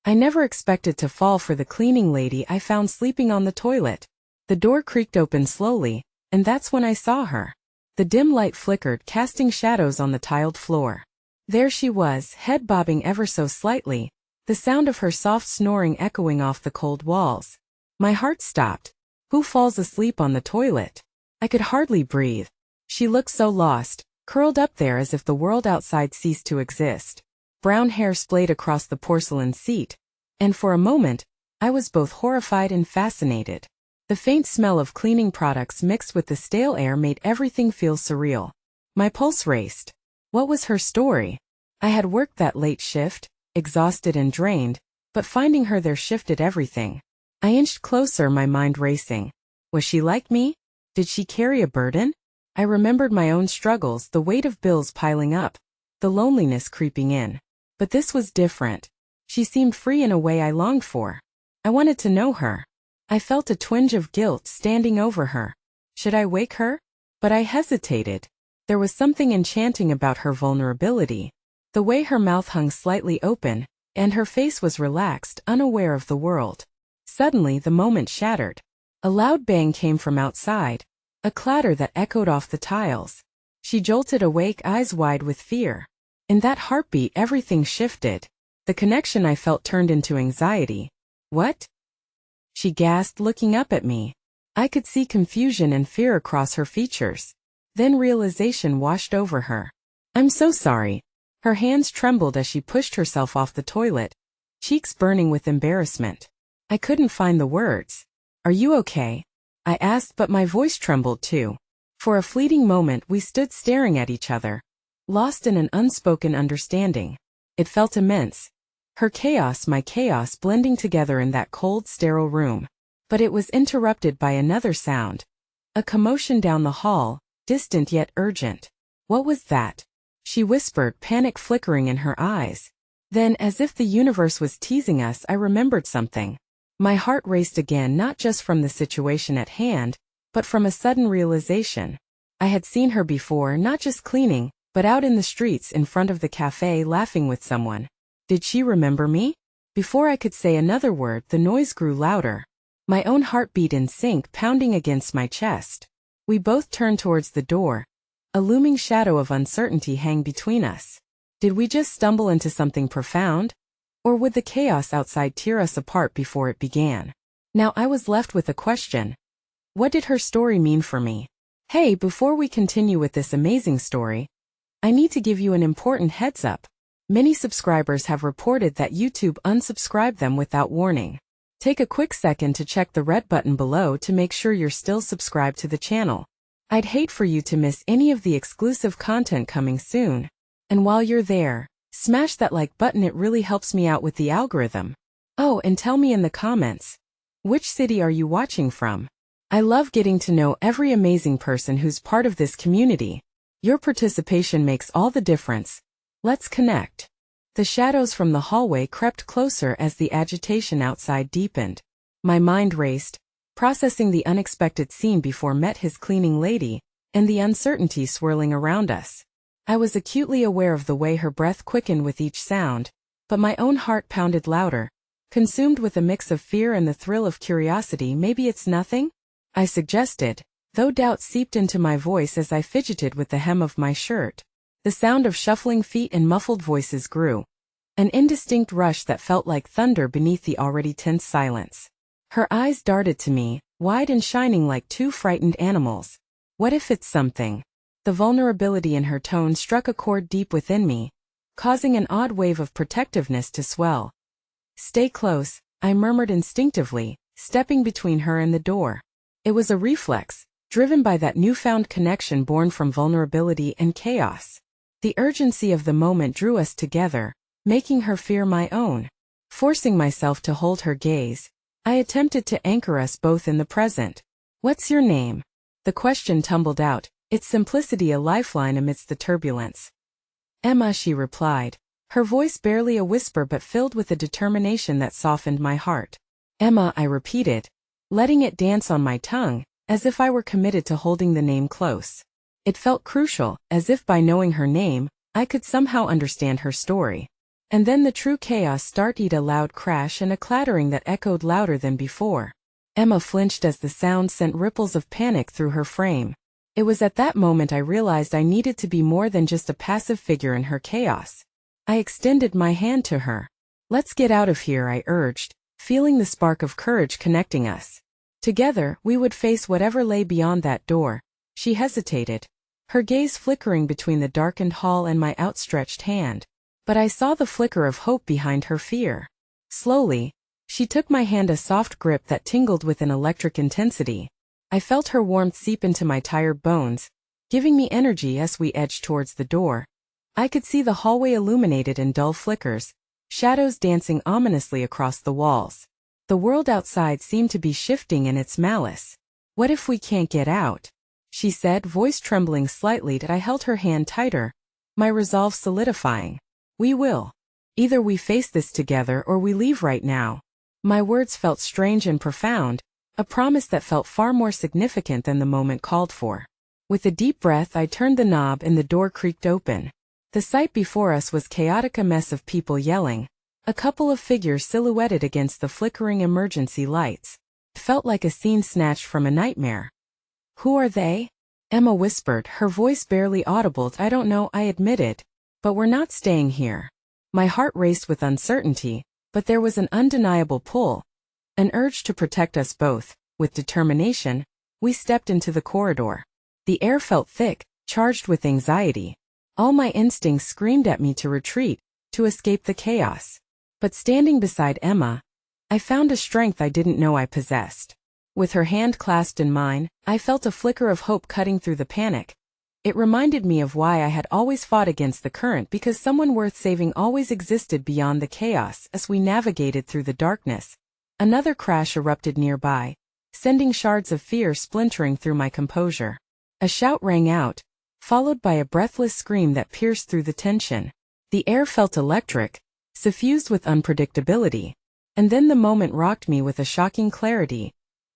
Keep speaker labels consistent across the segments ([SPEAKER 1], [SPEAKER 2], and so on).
[SPEAKER 1] I never expected to fall for the cleaning lady I found sleeping on the toilet. The door creaked open slowly, and that's when I saw her. The dim light flickered, casting shadows on the tiled floor. There she was, head bobbing ever so slightly, the sound of her soft snoring echoing off the cold walls. My heart stopped. Who falls asleep on the toilet? I could hardly breathe. She looked so lost, curled up there as if the world outside ceased to exist. Brown hair splayed across the porcelain seat, and for a moment, I was both horrified and fascinated. The faint smell of cleaning products mixed with the stale air made everything feel surreal. My pulse raced. What was her story? I had worked that late shift, exhausted and drained, but finding her there shifted everything. I inched closer, my mind racing. Was she like me? Did she carry a burden? I remembered my own struggles, the weight of bills piling up, the loneliness creeping in. But this was different. She seemed free in a way I longed for. I wanted to know her. I felt a twinge of guilt standing over her. Should I wake her? But I hesitated. There was something enchanting about her vulnerability. The way her mouth hung slightly open, and her face was relaxed, unaware of the world. Suddenly the moment shattered. A loud bang came from outside, a clatter that echoed off the tiles. She jolted awake, eyes wide with fear. In that heartbeat everything shifted. The connection I felt turned into anxiety. What? She gasped, looking up at me. I could see confusion and fear across her features. Then realization washed over her. I'm so sorry. Her hands trembled as she pushed herself off the toilet, cheeks burning with embarrassment. I couldn't find the words. Are you okay? I asked, but my voice trembled too. For a fleeting moment we stood staring at each other, lost in an unspoken understanding. It felt immense. Her chaos, my chaos, blending together in that cold, sterile room. But it was interrupted by another sound. A commotion down the hall, distant yet urgent. What was that? She whispered, panic flickering in her eyes. Then, as if the universe was teasing us, I remembered something. My heart raced again, not just from the situation at hand, but from a sudden realization. I had seen her before, not just cleaning, but out in the streets in front of the cafe laughing with someone. Did she remember me? Before I could say another word, the noise grew louder. My own heart beat in sync, pounding against my chest. We both turned towards the door. A looming shadow of uncertainty hung between us. Did we just stumble into something profound? Or would the chaos outside tear us apart before it began? Now I was left with a question. What did her story mean for me? Hey, before we continue with this amazing story, I need to give you an important heads up. Many subscribers have reported that YouTube unsubscribed them without warning. Take a quick second to check the red button below to make sure you're still subscribed to the channel. I'd hate for you to miss any of the exclusive content coming soon. And while you're there, smash that like button, it really helps me out with the algorithm. Oh, and tell me in the comments, which city are you watching from? I love getting to know every amazing person who's part of this community. Your participation makes all the difference. Let's connect. The shadows from the hallway crept closer as the agitation outside deepened. My mind raced, processing the unexpected scene before met his cleaning lady, and the uncertainty swirling around us. I was acutely aware of the way her breath quickened with each sound, but my own heart pounded louder, consumed with a mix of fear and the thrill of curiosity. Maybe it's nothing? I suggested, though doubt seeped into my voice as I fidgeted with the hem of my shirt. The sound of shuffling feet and muffled voices grew, an indistinct rush that felt like thunder beneath the already tense silence. Her eyes darted to me, wide and shining like two frightened animals. What if it's something? The vulnerability in her tone struck a chord deep within me, causing an odd wave of protectiveness to swell. Stay close, I murmured instinctively, stepping between her and the door. It was a reflex, driven by that newfound connection born from vulnerability and chaos. The urgency of the moment drew us together, making her fear my own. Forcing myself to hold her gaze, I attempted to anchor us both in the present. What's your name? The question tumbled out, its simplicity a lifeline amidst the turbulence. Emma, she replied, her voice barely a whisper but filled with a determination that softened my heart. Emma, I repeated, letting it dance on my tongue, as if I were committed to holding the name close. It felt crucial, as if by knowing her name, I could somehow understand her story. And then the true chaos started, a loud crash and a clattering that echoed louder than before. Emma flinched as the sound sent ripples of panic through her frame. It was at that moment I realized I needed to be more than just a passive figure in her chaos. I extended my hand to her. "Let's get out of here," I urged, feeling the spark of courage connecting us. Together, we would face whatever lay beyond that door. She hesitated, her gaze flickering between the darkened hall and my outstretched hand. But I saw the flicker of hope behind her fear. Slowly, she took my hand, a soft grip that tingled with an electric intensity. I felt her warmth seep into my tired bones, giving me energy as we edged towards the door. I could see the hallway illuminated in dull flickers, shadows dancing ominously across the walls. The world outside seemed to be shifting in its malice. "What if we can't get out?" she said, voice trembling slightly. I held her hand tighter, my resolve solidifying. "We will. Either we face this together or we leave right now." My words felt strange and profound, a promise that felt far more significant than the moment called for. With a deep breath, I turned the knob and the door creaked open. The sight before us was chaotic, a mess of people yelling, a couple of figures silhouetted against the flickering emergency lights. It felt like a scene snatched from a nightmare. "Who are they?" Emma whispered, her voice barely audible. "I don't know," I admitted. "But we're not staying here." My heart raced with uncertainty, but there was an undeniable pull, an urge to protect us both. With determination, we stepped into the corridor. The air felt thick, charged with anxiety. All my instincts screamed at me to retreat, to escape the chaos. But standing beside Emma, I found a strength I didn't know I possessed. With her hand clasped in mine, I felt a flicker of hope cutting through the panic. It reminded me of why I had always fought against the current, because someone worth saving always existed beyond the chaos. As we navigated through the darkness, another crash erupted nearby, sending shards of fear splintering through my composure. A shout rang out, followed by a breathless scream that pierced through the tension. The air felt electric, suffused with unpredictability. And then the moment rocked me with a shocking clarity.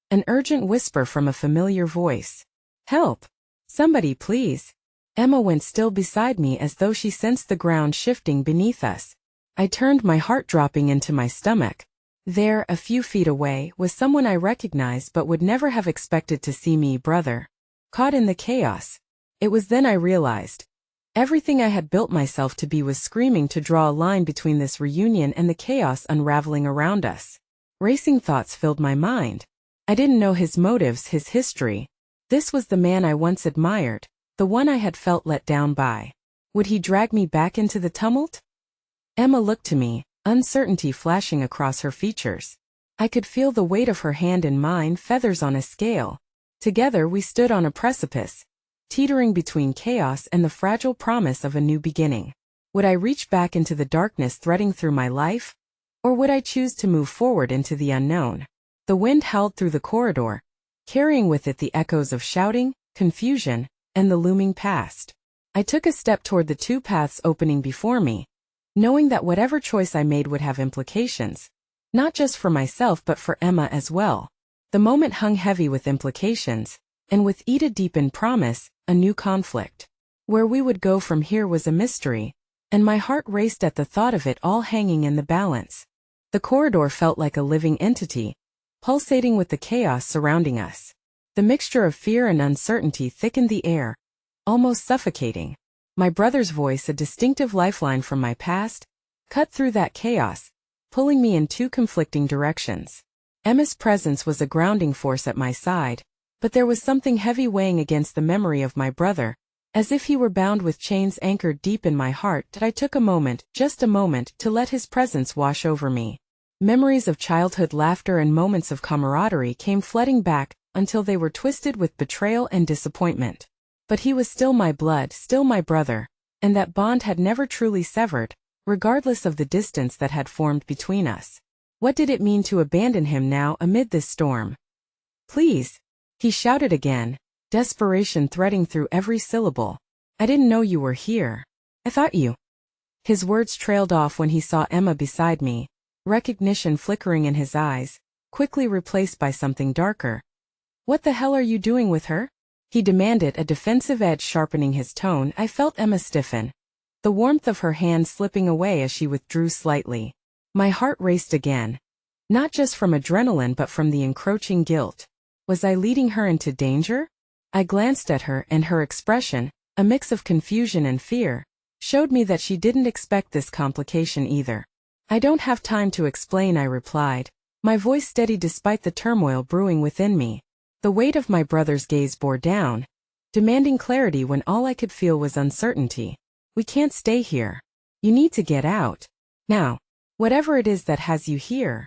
[SPEAKER 1] An urgent whisper from a familiar voice. "Help! Somebody please." Emma went still beside me as though she sensed the ground shifting beneath us. I turned, my heart dropping into my stomach. There, a few feet away, was someone I recognized but would never have expected to see me, brother. Caught in the chaos. It was then I realized. Everything I had built myself to be was screaming to draw a line between this reunion and the chaos unraveling around us. Racing thoughts filled my mind. I didn't know his motives, his history. This was the man I once admired, the one I had felt let down by. Would he drag me back into the tumult? Emma looked to me, uncertainty flashing across her features. I could feel the weight of her hand in mine, feathers on a scale. Together we stood on a precipice, teetering between chaos and the fragile promise of a new beginning. Would I reach back into the darkness threading through my life? Or would I choose to move forward into the unknown? The wind howled through the corridor, carrying with it the echoes of shouting, confusion, and the looming past. I took a step toward the two paths opening before me, knowing that whatever choice I made would have implications, not just for myself but for Emma as well. The moment hung heavy with implications, and with it a deepened promise, a new conflict. Where we would go from here was a mystery, and my heart raced at the thought of it all hanging in the balance. The corridor felt like a living entity, pulsating with the chaos surrounding us. The mixture of fear and uncertainty thickened the air, almost suffocating. My brother's voice, a distinctive lifeline from my past, cut through that chaos, pulling me in two conflicting directions. Emma's presence was a grounding force at my side, but there was something heavy weighing against the memory of my brother, as if he were bound with chains anchored deep in my heart. I took a moment, just a moment, to let his presence wash over me. Memories of childhood laughter and moments of camaraderie came flooding back, until they were twisted with betrayal and disappointment. But he was still my blood, still my brother, and that bond had never truly severed, regardless of the distance that had formed between us. What did it mean to abandon him now amid this storm? "Please," he shouted again, desperation threading through every syllable. "I didn't know you were here. I thought you—" His words trailed off when he saw Emma beside me, recognition flickering in his eyes, quickly replaced by something darker. "What the hell are you doing with her?" he demanded, a defensive edge sharpening his tone. I felt Emma stiffen, the warmth of her hand slipping away as she withdrew slightly. My heart raced again. Not just from adrenaline but from the encroaching guilt. Was I leading her into danger? I glanced at her and her expression, a mix of confusion and fear, showed me that she didn't expect this complication either. I don't have time to explain, I replied, my voice steady despite the turmoil brewing within me. The weight of my brother's gaze bore down, demanding clarity when all I could feel was uncertainty. We can't stay here. You need to get out. Now. Whatever it is that has you here.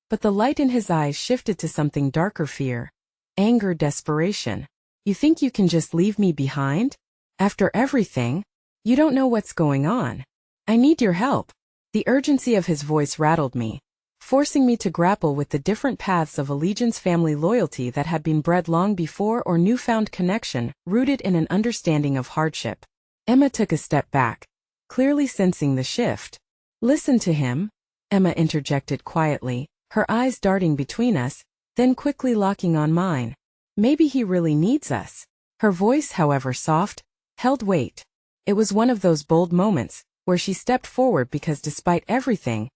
[SPEAKER 1] But the light in his eyes shifted to something darker: fear, anger, desperation. You think you can just leave me behind? After everything? You don't know what's going on. I need your help. The urgency of his voice rattled me, forcing me to grapple with the different paths of allegiance, family loyalty that had been bred long before, or newfound connection, rooted in an understanding of hardship. Emma took a step back, clearly sensing the shift. Listen to him, Emma interjected quietly, her eyes darting between us, then quickly locking on mine. Maybe he really needs us. Her voice, however soft, held weight. It was one of those bold moments where she stepped forward because despite everything,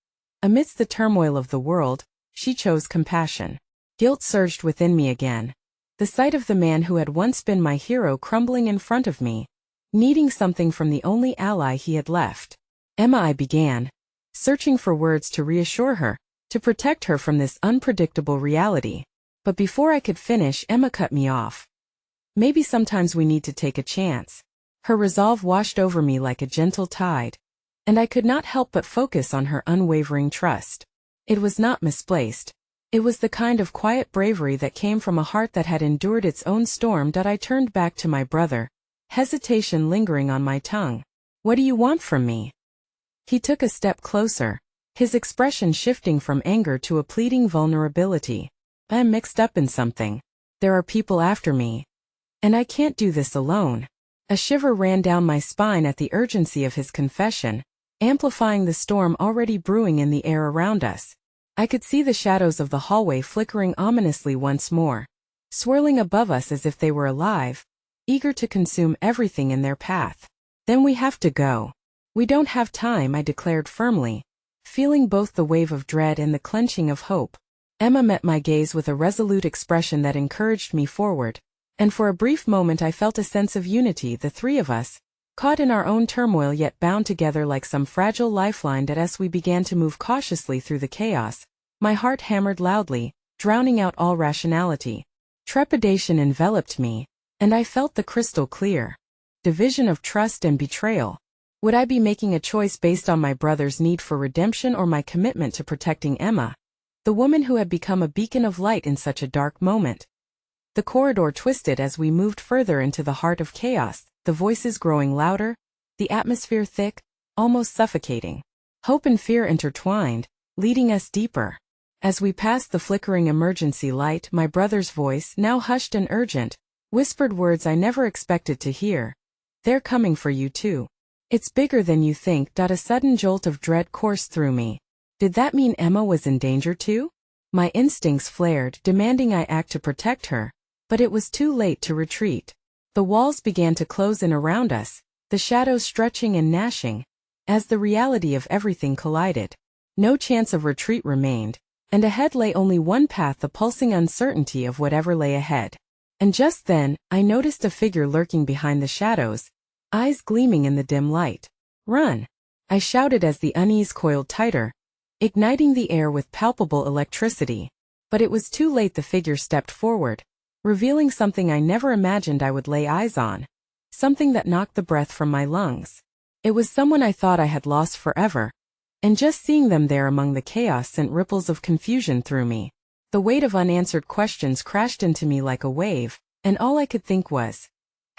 [SPEAKER 1] amidst the turmoil of the world, she chose compassion. Guilt surged within me again. The sight of the man who had once been my hero crumbling in front of me, needing something from the only ally he had left. Emma, I began, searching for words to reassure her, to protect her from this unpredictable reality. But before I could finish, Emma cut me off. Maybe sometimes we need to take a chance. Her resolve washed over me like a gentle tide, and I could not help but focus on her unwavering trust. It was not misplaced. It was the kind of quiet bravery that came from a heart that had endured its own storm. I turned back to my brother, hesitation lingering on my tongue. What do you want from me? He took a step closer, his expression shifting from anger to a pleading vulnerability. I'm mixed up in something. There are people after me. And I can't do this alone. A shiver ran down my spine at the urgency of his confession, amplifying the storm already brewing in the air around us. I could see the shadows of the hallway flickering ominously once more, swirling above us as if they were alive, eager to consume everything in their path. Then we have to go. We don't have time, I declared firmly, feeling both the wave of dread and the clenching of hope. Emma met my gaze with a resolute expression that encouraged me forward, and for a brief moment I felt a sense of unity, the three of us, caught in our own turmoil yet bound together like some fragile lifeline. As we began to move cautiously through the chaos, my heart hammered loudly, drowning out all rationality. Trepidation enveloped me, and I felt the crystal clear division of trust and betrayal. Would I be making a choice based on my brother's need for redemption or my commitment to protecting Emma, the woman who had become a beacon of light in such a dark moment? The corridor twisted as we moved further into the heart of chaos, the voices growing louder, the atmosphere thick, almost suffocating. Hope and fear intertwined, leading us deeper. As we passed the flickering emergency light, my brother's voice, now hushed and urgent, whispered words I never expected to hear. They're coming for you too. It's bigger than you think. A sudden jolt of dread coursed through me. Did that mean Emma was in danger too? My instincts flared, demanding I act to protect her, but it was too late to retreat. The walls began to close in around us, the shadows stretching and gnashing, as the reality of everything collided. No chance of retreat remained, and ahead lay only one path, the pulsing uncertainty of whatever lay ahead. And just then, I noticed a figure lurking behind the shadows, eyes gleaming in the dim light. Run! I shouted as the unease coiled tighter, igniting the air with palpable electricity. But it was too late. The figure stepped forward, revealing something I never imagined I would lay eyes on. Something that knocked the breath from my lungs. It was someone I thought I had lost forever, and just seeing them there among the chaos sent ripples of confusion through me. The weight of unanswered questions crashed into me like a wave, and all I could think was,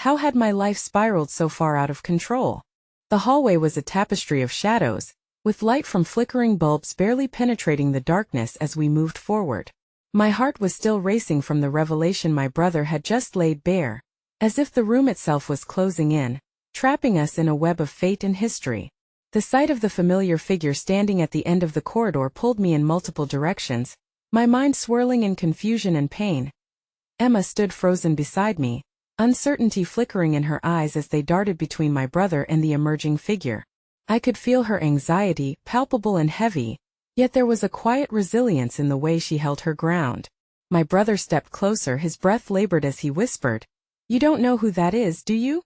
[SPEAKER 1] how had my life spiraled so far out of control? The hallway was a tapestry of shadows, with light from flickering bulbs barely penetrating the darkness as we moved forward. My heart was still racing from the revelation my brother had just laid bare, as if the room itself was closing in, trapping us in a web of fate and history. The sight of the familiar figure standing at the end of the corridor pulled me in multiple directions, my mind swirling in confusion and pain. Emma stood frozen beside me, uncertainty flickering in her eyes as they darted between my brother and the emerging figure. I could feel her anxiety, palpable and heavy, yet there was a quiet resilience in the way she held her ground. My brother stepped closer, his breath labored as he whispered, "You don't know who that is, do you?"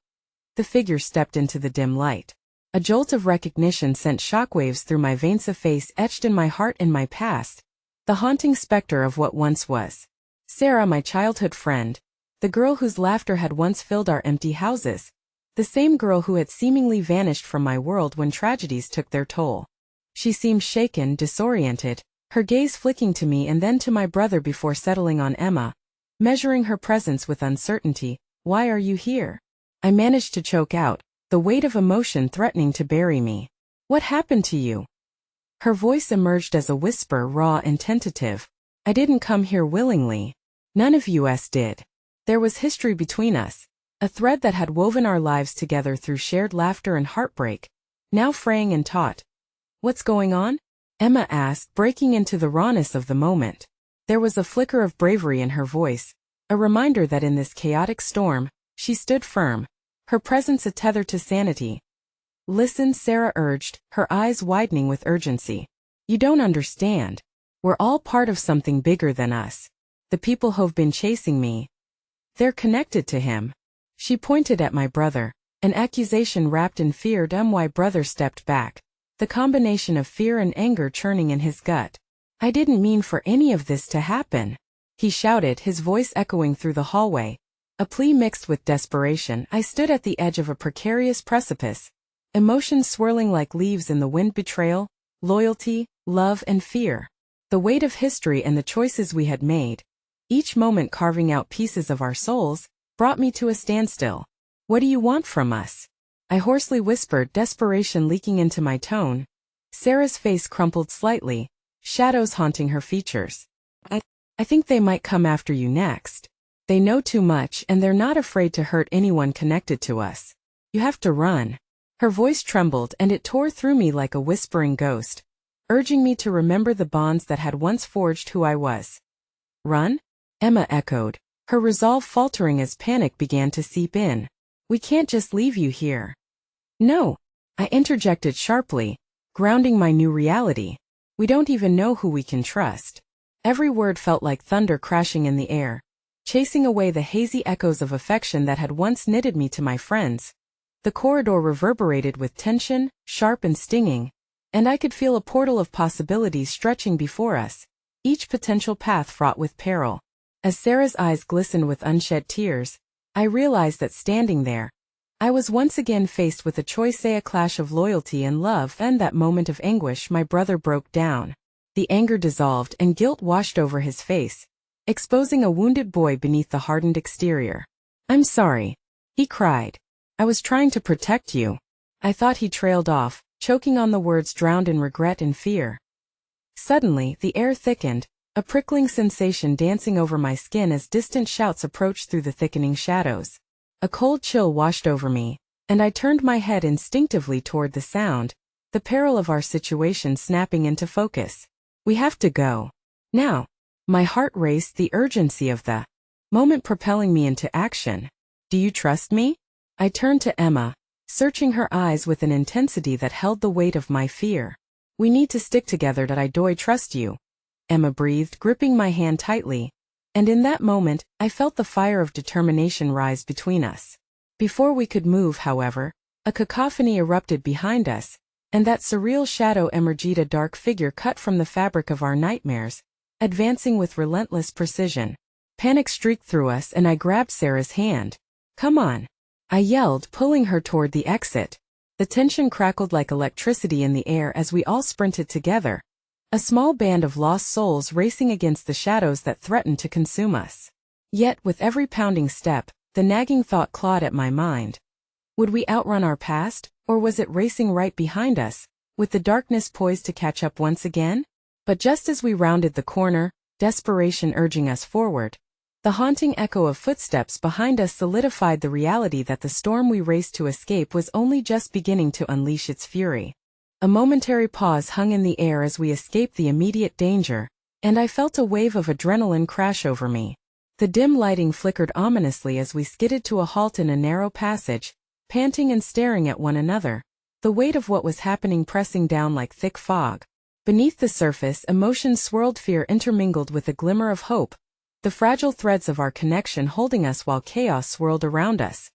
[SPEAKER 1] The figure stepped into the dim light. A jolt of recognition sent shockwaves through my veins, a face etched in my heart and my past, the haunting specter of what once was. Sarah, my childhood friend, the girl whose laughter had once filled our empty houses, the same girl who had seemingly vanished from my world when tragedies took their toll. She seemed shaken, disoriented, her gaze flicking to me and then to my brother before settling on Emma, measuring her presence with uncertainty. "Why are you here?" I managed to choke out, the weight of emotion threatening to bury me. "What happened to you?" Her voice emerged as a whisper, raw and tentative. "I didn't come here willingly. None of us did. There was history between us, a thread that had woven our lives together through shared laughter and heartbreak, now fraying and taut." "What's going on?" Emma asked, breaking into the rawness of the moment. There was a flicker of bravery in her voice, a reminder that in this chaotic storm, she stood firm, her presence a tether to sanity. "Listen," Sarah urged, her eyes widening with urgency. "You don't understand. We're all part of something bigger than us. The people who've been chasing me, they're connected to him." She pointed at my brother, an accusation wrapped in fear. My brother stepped back, the combination of fear and anger churning in his gut. "I didn't mean for any of this to happen," he shouted, his voice echoing through the hallway, a plea mixed with desperation. I stood at the edge of a precarious precipice, emotions swirling like leaves in the wind. Betrayal, loyalty, love and fear. The weight of history and the choices we had made, each moment carving out pieces of our souls, brought me to a standstill. "What do you want from us?" I hoarsely whispered, desperation leaking into my tone. Sarah's face crumpled slightly, shadows haunting her features. I think they might come after you next. They know too much and they're not afraid to hurt anyone connected to us. You have to run." Her voice trembled and it tore through me like a whispering ghost, urging me to remember the bonds that had once forged who I was. "Run?" Emma echoed, her resolve faltering as panic began to seep in. "We can't just leave you here." "No," I interjected sharply, grounding my new reality. "We don't even know who we can trust." Every word felt like thunder crashing in the air, chasing away the hazy echoes of affection that had once knitted me to my friends. The corridor reverberated with tension, sharp and stinging, and I could feel a portal of possibilities stretching before us, each potential path fraught with peril. As Sarah's eyes glistened with unshed tears, I realized that standing there, I was once again faced with a choice, a clash of loyalty and love. And that moment of anguish, my brother broke down. The anger dissolved and guilt washed over his face, exposing a wounded boy beneath the hardened exterior. "I'm sorry," he cried. "I was trying to protect you." I thought he trailed off, choking on the words drowned in regret and fear. Suddenly, the air thickened, a prickling sensation dancing over my skin as distant shouts approached through the thickening shadows. A cold chill washed over me, and I turned my head instinctively toward the sound, the peril of our situation snapping into focus. "We have to go. Now." My heart raced, the urgency of the moment propelling me into action. "Do you trust me?" I turned to Emma, searching her eyes with an intensity that held the weight of my fear. "We need to stick together. I do trust you," Emma breathed, gripping my hand tightly. And in that moment, I felt the fire of determination rise between us. Before we could move, however, a cacophony erupted behind us, and that surreal shadow emerged, a dark figure cut from the fabric of our nightmares, advancing with relentless precision. Panic streaked through us and I grabbed Sarah's hand. "Come on," I yelled, pulling her toward the exit. The tension crackled like electricity in the air as we all sprinted together, a small band of lost souls racing against the shadows that threatened to consume us. Yet, with every pounding step, the nagging thought clawed at my mind. Would we outrun our past, or was it racing right behind us, with the darkness poised to catch up once again? But just as we rounded the corner, desperation urging us forward, the haunting echo of footsteps behind us solidified the reality that the storm we raced to escape was only just beginning to unleash its fury. A momentary pause hung in the air as we escaped the immediate danger, and I felt a wave of adrenaline crash over me. The dim lighting flickered ominously as we skidded to a halt in a narrow passage, panting and staring at one another, the weight of what was happening pressing down like thick fog. Beneath the surface, emotions swirled, fear intermingled with a glimmer of hope, the fragile threads of our connection holding us while chaos swirled around us.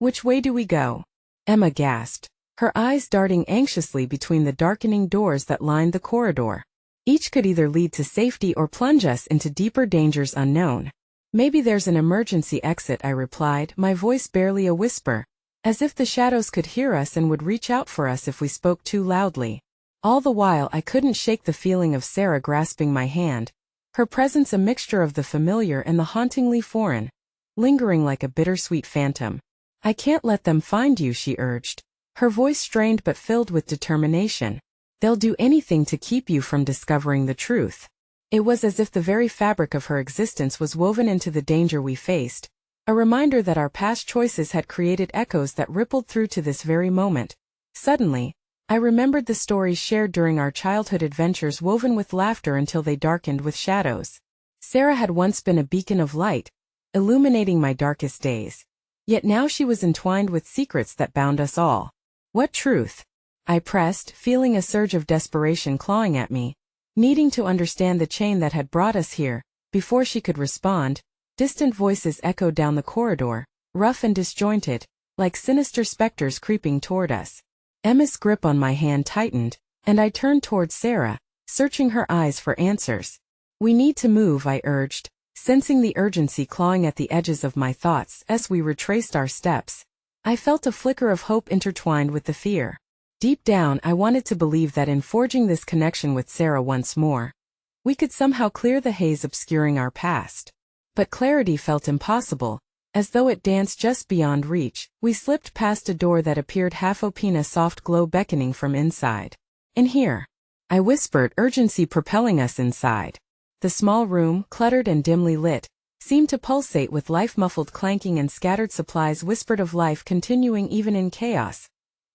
[SPEAKER 1] "Which way do we go?" Emma gasped, her eyes darting anxiously between the darkening doors that lined the corridor. Each could either lead to safety or plunge us into deeper dangers unknown. "Maybe there's an emergency exit," I replied, my voice barely a whisper, as if the shadows could hear us and would reach out for us if we spoke too loudly. All the while I couldn't shake the feeling of Sarah grasping my hand, her presence a mixture of the familiar and the hauntingly foreign, lingering like a bittersweet phantom. "I can't let them find you," she urged, her voice strained but filled with determination. "They'll do anything to keep you from discovering the truth." It was as if the very fabric of her existence was woven into the danger we faced, a reminder that our past choices had created echoes that rippled through to this very moment. Suddenly, I remembered the stories shared during our childhood adventures, woven with laughter until they darkened with shadows. Sarah had once been a beacon of light, illuminating my darkest days. Yet now she was entwined with secrets that bound us all. "What truth?" I pressed, feeling a surge of desperation clawing at me, needing to understand the chain that had brought us here. Before she could respond, distant voices echoed down the corridor, rough and disjointed, like sinister specters creeping toward us. Emma's grip on my hand tightened, and I turned toward Sarah, searching her eyes for answers. "We need to move," I urged, sensing the urgency clawing at the edges of my thoughts as we retraced our steps. I felt a flicker of hope intertwined with the fear. Deep down, I wanted to believe that in forging this connection with Sarah once more, we could somehow clear the haze obscuring our past. But clarity felt impossible. As though it danced just beyond reach, we slipped past a door that appeared half open, a soft glow beckoning from inside. "In here," I whispered, urgency propelling us inside. The small room, cluttered and dimly lit, seemed to pulsate with life. Muffled clanking and scattered supplies whispered of life continuing even in chaos.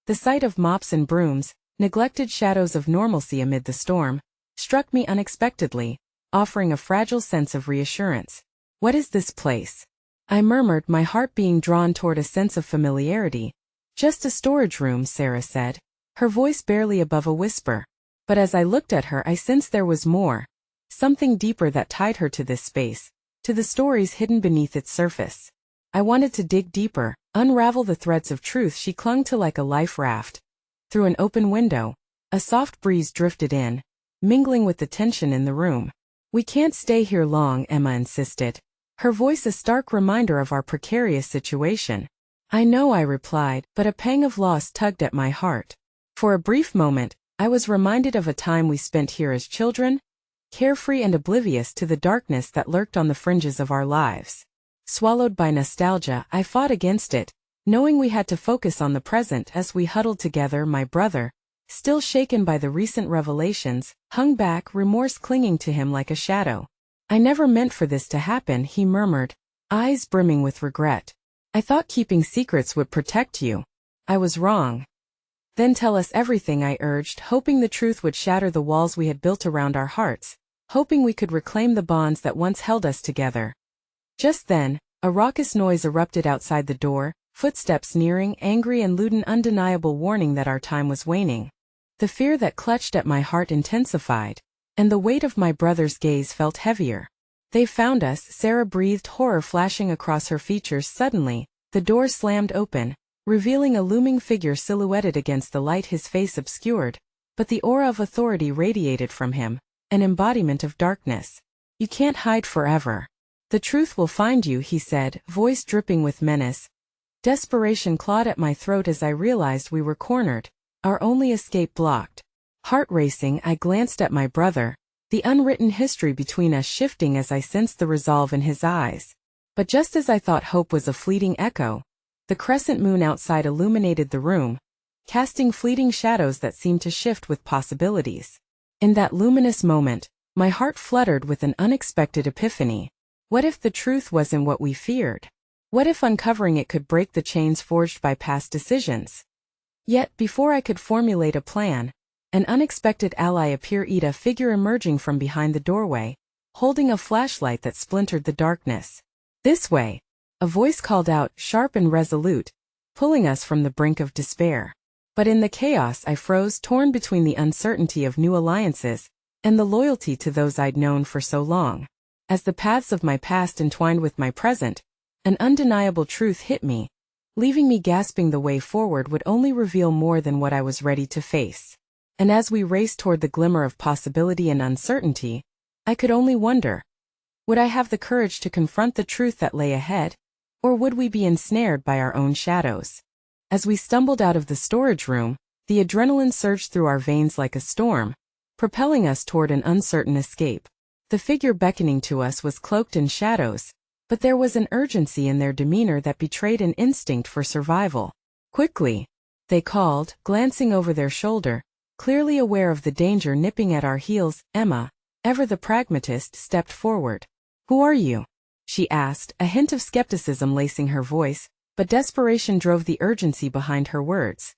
[SPEAKER 1] The sight of mops and brooms, neglected shadows of normalcy amid the storm, struck me unexpectedly, offering a fragile sense of reassurance. "What is this place?" I murmured, my heart being drawn toward a sense of familiarity. "Just a storage room," Sarah said, her voice barely above a whisper. But as I looked at her, I sensed there was more, something deeper that tied her to this space, to the stories hidden beneath its surface. I wanted to dig deeper, unravel the threads of truth she clung to like a life raft. Through an open window, a soft breeze drifted in, mingling with the tension in the room. "We can't stay here long," Emma insisted, her voice a stark reminder of our precarious situation. "I know," I replied, but a pang of loss tugged at my heart. For a brief moment, I was reminded of a time we spent here as children, carefree and oblivious to the darkness that lurked on the fringes of our lives. Swallowed by nostalgia, I fought against it, knowing we had to focus on the present. As we huddled together, my brother, still shaken by the recent revelations, hung back, remorse clinging to him like a shadow. "I never meant for this to happen," he murmured, eyes brimming with regret. "I thought keeping secrets would protect you. I was wrong." "Then tell us everything," I urged, hoping the truth would shatter the walls we had built around our hearts, hoping we could reclaim the bonds that once held us together. Just then, a raucous noise erupted outside the door, footsteps nearing, angry and lewd, an undeniable warning that our time was waning. The fear that clutched at my heart intensified, and the weight of my brother's gaze felt heavier. "They found us," Sarah breathed, horror flashing across her features. Suddenly, the door slammed open, revealing a looming figure silhouetted against the light, his face obscured, but the aura of authority radiated from him, an embodiment of darkness. "You can't hide forever. The truth will find you," he said, voice dripping with menace. Desperation clawed at my throat as I realized we were cornered, our only escape blocked. Heart racing, I glanced at my brother, the unwritten history between us shifting as I sensed the resolve in his eyes. But just as I thought hope was a fleeting echo, the crescent moon outside illuminated the room, casting fleeting shadows that seemed to shift with possibilities. In that luminous moment, my heart fluttered with an unexpected epiphany. What if the truth wasn't what we feared? What if uncovering it could break the chains forged by past decisions? Yet, before I could formulate a plan, an unexpected ally appeared, a figure emerging from behind the doorway, holding a flashlight that splintered the darkness. This way. A voice called out, sharp and resolute, pulling us from the brink of despair. But in the chaos I froze, torn between the uncertainty of new alliances and the loyalty to those I'd known for so long. As the paths of my past entwined with my present, an undeniable truth hit me, leaving me gasping. The way forward would only reveal more than what I was ready to face. And as we raced toward the glimmer of possibility and uncertainty, I could only wonder, would I have the courage to confront the truth that lay ahead? Or would we be ensnared by our own shadows? As we stumbled out of the storage room, the adrenaline surged through our veins like a storm, propelling us toward an uncertain escape. The figure beckoning to us was cloaked in shadows, but there was an urgency in their demeanor that betrayed an instinct for survival. Quickly, they called, glancing over their shoulder, clearly aware of the danger nipping at our heels. Emma, ever the pragmatist, stepped forward. "Who are you?" she asked, a hint of skepticism lacing her voice, but desperation drove the urgency behind her words.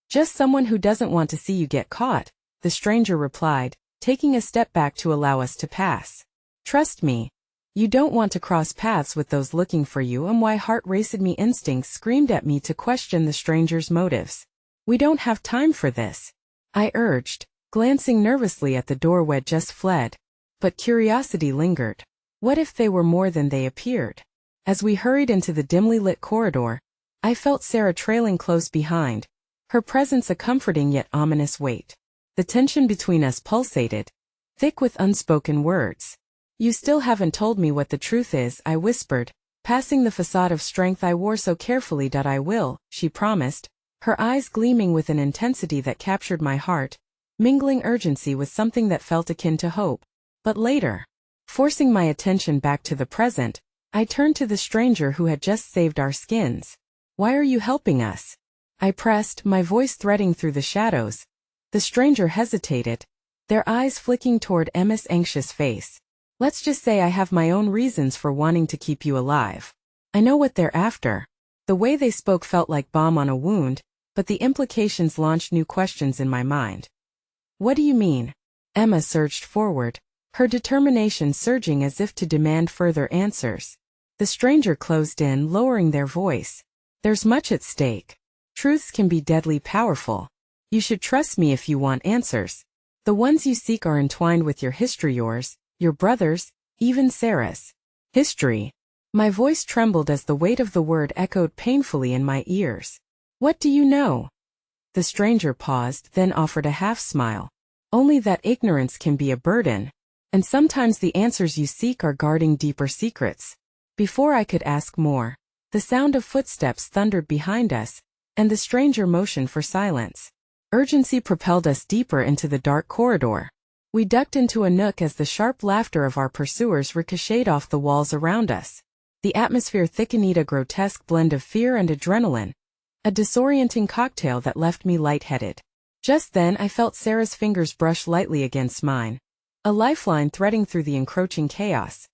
[SPEAKER 1] "Just someone who doesn't want to see you get caught," the stranger replied, taking a step back to allow us to pass. "Trust me, you don't want to cross paths with those looking for you." My heart raced. Me instincts screamed at me to question the stranger's motives. "We don't have time for this," I urged, glancing nervously at the door we'd just fled. But curiosity lingered. What if they were more than they appeared? As we hurried into the dimly lit corridor, I felt Sarah trailing close behind, her presence a comforting yet ominous weight. The tension between us pulsated, thick with unspoken words. "You still haven't told me what the truth is," I whispered, passing the facade of strength I wore so carefully. "I will," she promised, her eyes gleaming with an intensity that captured my heart, mingling urgency with something that felt akin to hope. But later, forcing my attention back to the present, I turned to the stranger who had just saved our skins. "Why are you helping us?" I pressed, my voice threading through the shadows. The stranger hesitated, their eyes flicking toward Emma's anxious face. "Let's just say I have my own reasons for wanting to keep you alive." "I know what they're after." The way they spoke felt like balm on a wound, but the implications launched new questions in my mind. "What do you mean?" Emma surged forward, her determination surging as if to demand further answers. The stranger closed in, lowering their voice. "There's much at stake. Truths can be deadly powerful. You should trust me if you want answers. The ones you seek are entwined with your history, yours, your brother's, even Sarah's." "History?" My voice trembled as the weight of the word echoed painfully in my ears. "What do you know?" The stranger paused, then offered a half-smile. "Only that ignorance can be a burden. And sometimes the answers you seek are guarding deeper secrets." Before I could ask more, the sound of footsteps thundered behind us, and the stranger motioned for silence. Urgency propelled us deeper into the dark corridor. We ducked into a nook as the sharp laughter of our pursuers ricocheted off the walls around us. The atmosphere thickened, a grotesque blend of fear and adrenaline, a disorienting cocktail that left me lightheaded. Just then I felt Sarah's fingers brush lightly against mine, a lifeline threading through the encroaching chaos.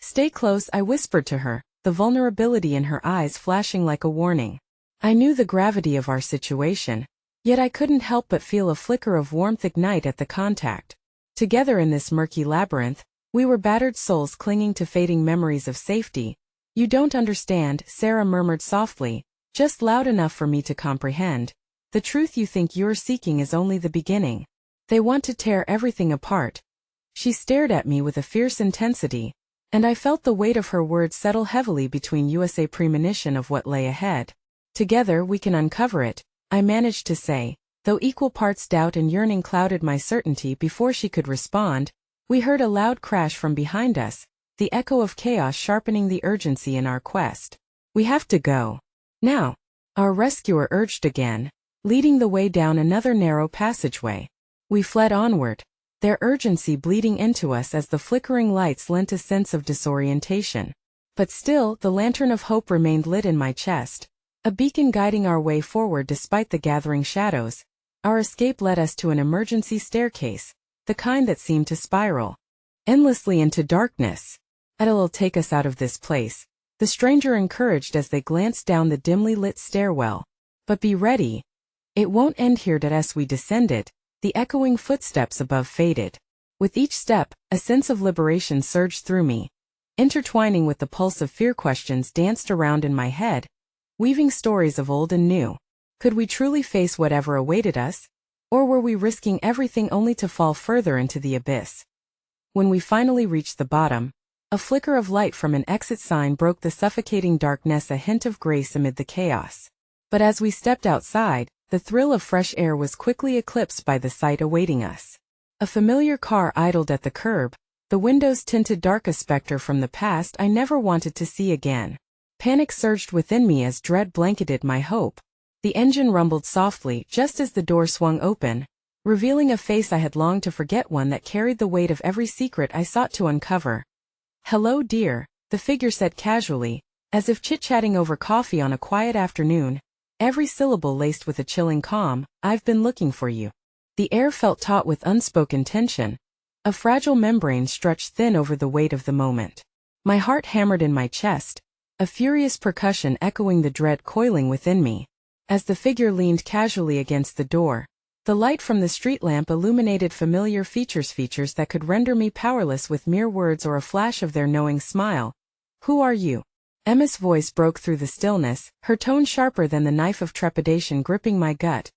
[SPEAKER 1] "Stay close," I whispered to her, the vulnerability in her eyes flashing like a warning. I knew the gravity of our situation, yet I couldn't help but feel a flicker of warmth ignite at the contact. Together in this murky labyrinth, we were battered souls clinging to fading memories of safety. "You don't understand," Sarah murmured softly, just loud enough for me to comprehend. "The truth you think you're seeking is only the beginning. They want to tear everything apart." She stared at me with a fierce intensity, and I felt the weight of her words settle heavily between us, a premonition of what lay ahead. "Together we can uncover it," I managed to say, though equal parts doubt and yearning clouded my certainty. Before she could respond, we heard a loud crash from behind us, the echo of chaos sharpening the urgency in our quest. "We have to go now," our rescuer urged again, leading the way down another narrow passageway. We fled onward, their urgency bleeding into us as the flickering lights lent a sense of disorientation. But still, the lantern of hope remained lit in my chest, a beacon guiding our way forward despite the gathering shadows. Our escape led us to an emergency staircase, the kind that seemed to spiral endlessly into darkness. "It'll take us out of this place," the stranger encouraged as they glanced down the dimly lit stairwell. "But be ready. It won't end here." As we descended, the echoing footsteps above faded. With each step, a sense of liberation surged through me. intertwining with the pulse of fear. Questions danced around in my head, weaving stories of old and new. Could we truly face whatever awaited us? Or were we risking everything only to fall further into the abyss? When we finally reached the bottom, a flicker of light from an exit sign broke the suffocating darkness, a hint of grace amid the chaos. But as we stepped outside, the thrill of fresh air was quickly eclipsed by the sight awaiting us. A familiar car idled at the curb, the windows tinted dark, a specter from the past I never wanted to see again. Panic surged within me as dread blanketed my hope. The engine rumbled softly just as the door swung open, revealing a face I had longed to forget, one that carried the weight of every secret I sought to uncover. "Hello, dear," the figure said casually, as if chit-chatting over coffee on a quiet afternoon, every syllable laced with a chilling calm. "I've been looking for you." The air felt taut with unspoken tension. A fragile membrane stretched thin over the weight of the moment. My heart hammered in my chest, a furious percussion echoing the dread coiling within me. As the figure leaned casually against the door, the light from the street lamp illuminated familiar features that could render me powerless with mere words or a flash of their knowing smile. "Who are you?" Emma's voice broke through the stillness, her tone sharper than the knife of trepidation gripping my gut.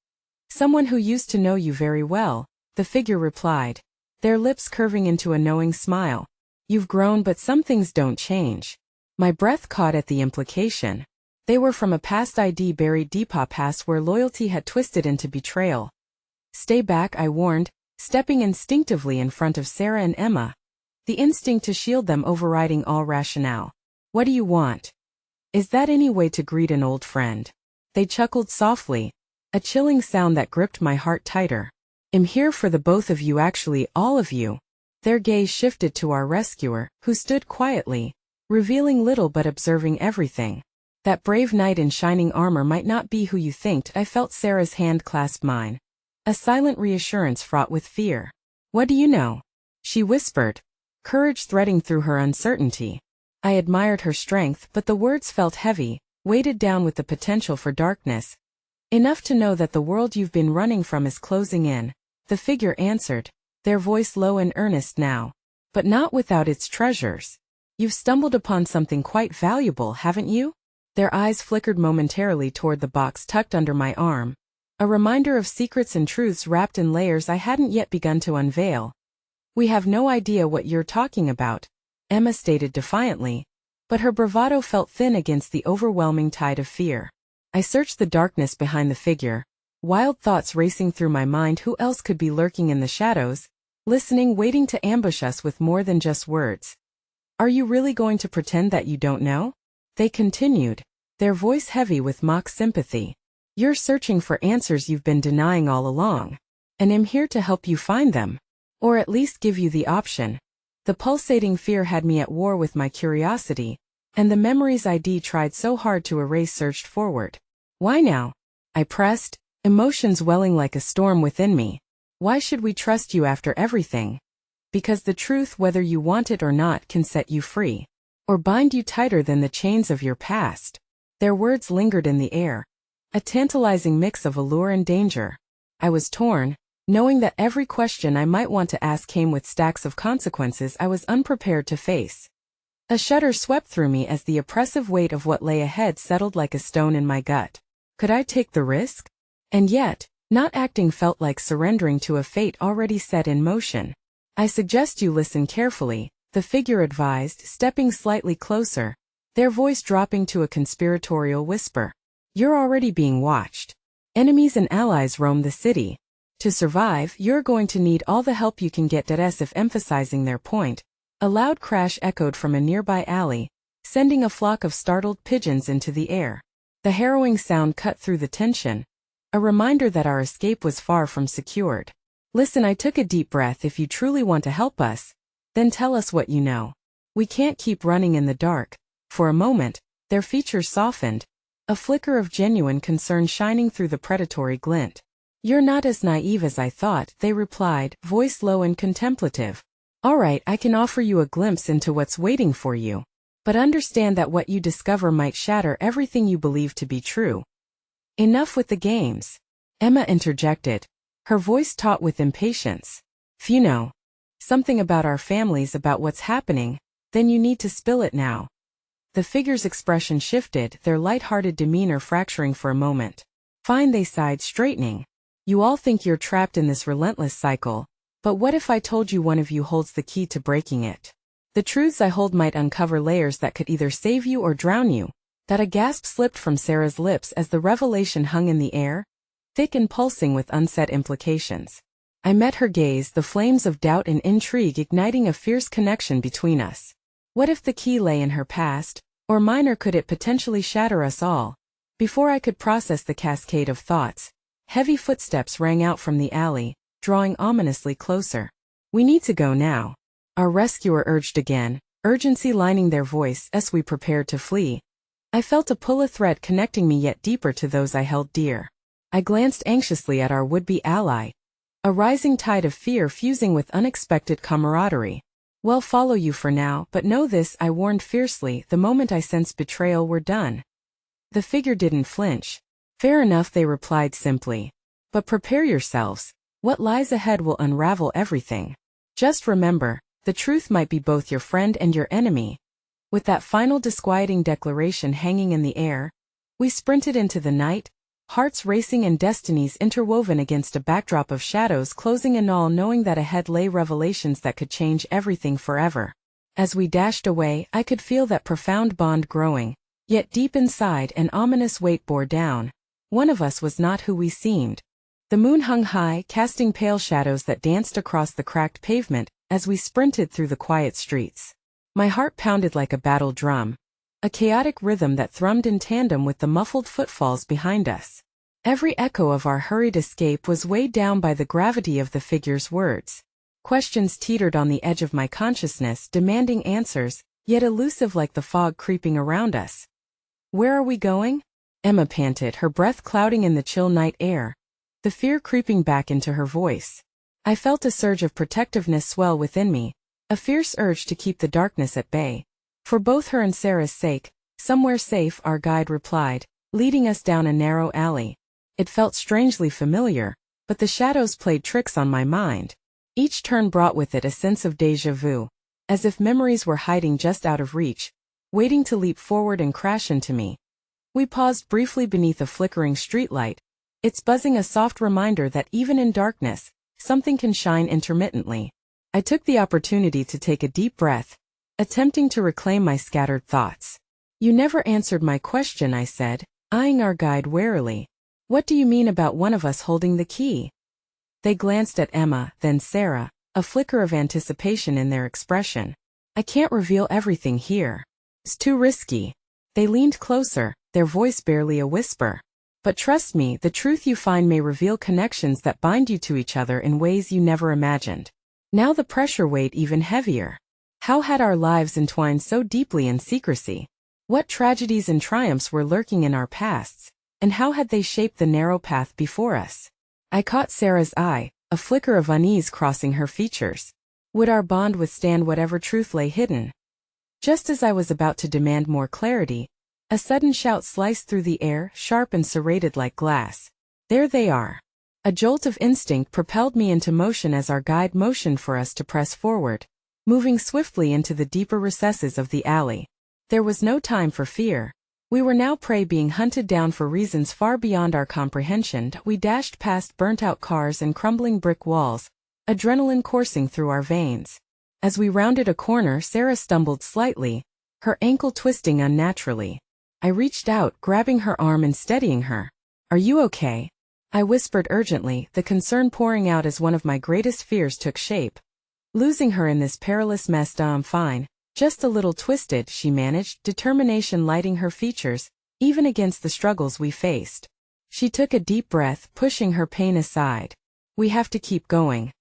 [SPEAKER 1] "Someone who used to know you very well," the figure replied, their lips curving into a knowing smile. "You've grown, but some things don't change." My breath caught at the implication. They were from a past I'd buried deep, a past where loyalty had twisted into betrayal. "Stay back," I warned, stepping instinctively in front of Sarah and Emma, the instinct to shield them overriding all rationale. "What do you want? Is that any way to greet an old friend?" They chuckled softly, a chilling sound that gripped my heart tighter. "I'm here for the both of you, actually all of you." Their gaze shifted to our rescuer, who stood quietly, revealing little but observing everything. "That brave knight in shining armor might not be who you think." I felt Sarah's hand clasp mine, a silent reassurance fraught with fear. "What do you know?" she whispered, courage threading through her uncertainty. I admired her strength, but the words felt heavy, weighted down with the potential for darkness. "Enough to know that the world you've been running from is closing in," the figure answered, their voice low and earnest now. "But not without its treasures. You've stumbled upon something quite valuable, haven't you?" Their eyes flickered momentarily toward the box tucked under my arm, a reminder of secrets and truths wrapped in layers I hadn't yet begun to unveil. "We have no idea what you're talking about," Emma stated defiantly, but her bravado felt thin against the overwhelming tide of fear. I searched the darkness behind the figure, wild thoughts racing through my mind. Who else could be lurking in the shadows, listening, waiting to ambush us with more than just words? "Are you really going to pretend that you don't know?" they continued, their voice heavy with mock sympathy. "You're searching for answers you've been denying all along, and I'm here to help you find them. Or at least give you the option." The pulsating fear had me at war with my curiosity, and the memories I'd tried so hard to erase surged forward. "Why now?" I pressed, emotions welling like a storm within me. "Why should we trust you after everything?" "Because the truth, whether you want it or not, can set you free, or bind you tighter than the chains of your past." Their words lingered in the air, a tantalizing mix of allure and danger. I was torn, knowing that every question I might want to ask came with stacks of consequences I was unprepared to face. A shudder swept through me as the oppressive weight of what lay ahead settled like a stone in my gut. Could I take the risk? And yet, not acting felt like surrendering to a fate already set in motion. "I suggest you listen carefully," the figure advised, stepping slightly closer, their voice dropping to a conspiratorial whisper. "You're already being watched. Enemies and allies roam the city. To survive, you're going to need all the help you can get." As if emphasizing their point, a loud crash echoed from a nearby alley, sending a flock of startled pigeons into the air. The harrowing sound cut through the tension, a reminder that our escape was far from secured. "Listen," I took a deep breath. "If you truly want to help us, then tell us what you know. We can't keep running in the dark." For a moment, their features softened, a flicker of genuine concern shining through the predatory glint. "You're not as naive as I thought," they replied, voice low and contemplative. "All right, I can offer you a glimpse into what's waiting for you. But understand that what you discover might shatter everything you believe to be true." "Enough with the games," Emma interjected, her voice taut with impatience. "Few know something about our families, about what's happening. Then you need to spill it now. The figure's expression shifted, their light-hearted demeanor fracturing for a moment. Fine, they sighed, straightening. You all think you're trapped in this relentless cycle, but what if I told you one of you holds the key to breaking it? The truths I hold might uncover layers that could either save you or drown you. That a gasp slipped from Sarah's lips as the revelation hung in the air, thick and pulsing with unsaid implications. I met her gaze, the flames of doubt and intrigue igniting a fierce connection between us. What if the key lay in her past, or mine, or could it potentially shatter us all? Before I could process the cascade of thoughts, heavy footsteps rang out from the alley, drawing ominously closer. We need to go now. Our rescuer urged again, urgency lining their voice as we prepared to flee. I felt a pull, a thread connecting me yet deeper to those I held dear. I glanced anxiously at our would-be ally. A rising tide of fear fusing with unexpected camaraderie. Well, follow you for now, but know this, I warned fiercely, the moment I sensed betrayal we're done. The figure didn't flinch. Fair enough, they replied simply. But prepare yourselves. What lies ahead will unravel everything. Just remember, the truth might be both your friend and your enemy. With that final disquieting declaration hanging in the air, we sprinted into the night, hearts racing and destinies interwoven against a backdrop of shadows closing in, all knowing that ahead lay revelations that could change everything forever. As we dashed away, I could feel that profound bond growing, yet deep inside an ominous weight bore down. One of us was not who we seemed. The moon hung high, casting pale shadows that danced across the cracked pavement as we sprinted through the quiet streets. My heart pounded like a battle drum, a chaotic rhythm that thrummed in tandem with the muffled footfalls behind us. Every echo of our hurried escape was weighed down by the gravity of the figure's words. Questions teetered on the edge of my consciousness, demanding answers, yet elusive like the fog creeping around us. Where are we going? Emma panted, her breath clouding in the chill night air, the fear creeping back into her voice. I felt a surge of protectiveness swell within me, a fierce urge to keep the darkness at bay. For both her and Sarah's sake, somewhere safe, our guide replied, leading us down a narrow alley. It felt strangely familiar, but the shadows played tricks on my mind. Each turn brought with it a sense of déjà vu, as if memories were hiding just out of reach, waiting to leap forward and crash into me. We paused briefly beneath a flickering streetlight, its buzzing a soft reminder that even in darkness, something can shine intermittently. I took the opportunity to take a deep breath, attempting to reclaim my scattered thoughts. You never answered my question, I said, eyeing our guide warily. What do you mean about one of us holding the key? They glanced at Emma, then Sarah, a flicker of anticipation in their expression. I can't reveal everything here. It's too risky. They leaned closer, their voice barely a whisper. But trust me, the truth you find may reveal connections that bind you to each other in ways you never imagined. Now the pressure weighed even heavier. How had our lives entwined so deeply in secrecy? What tragedies and triumphs were lurking in our pasts, and how had they shaped the narrow path before us? I caught Sarah's eye, a flicker of unease crossing her features. Would our bond withstand whatever truth lay hidden? Just as I was about to demand more clarity, a sudden shout sliced through the air, sharp and serrated like glass. There they are. A jolt of instinct propelled me into motion as our guide motioned for us to press forward, moving swiftly into the deeper recesses of the alley. There was no time for fear. We were now prey being hunted down for reasons far beyond our comprehension. We dashed past burnt-out cars and crumbling brick walls, adrenaline coursing through our veins. As we rounded a corner, Sarah stumbled slightly, her ankle twisting unnaturally. I reached out, grabbing her arm and steadying her. Are you okay? I whispered urgently, the concern pouring out as one of my greatest fears took shape. Losing her in this perilous mess. I'm fine. Just a little twisted, she managed, determination lighting her features, even against the struggles we faced. She took a deep breath, pushing her pain aside. We have to keep going.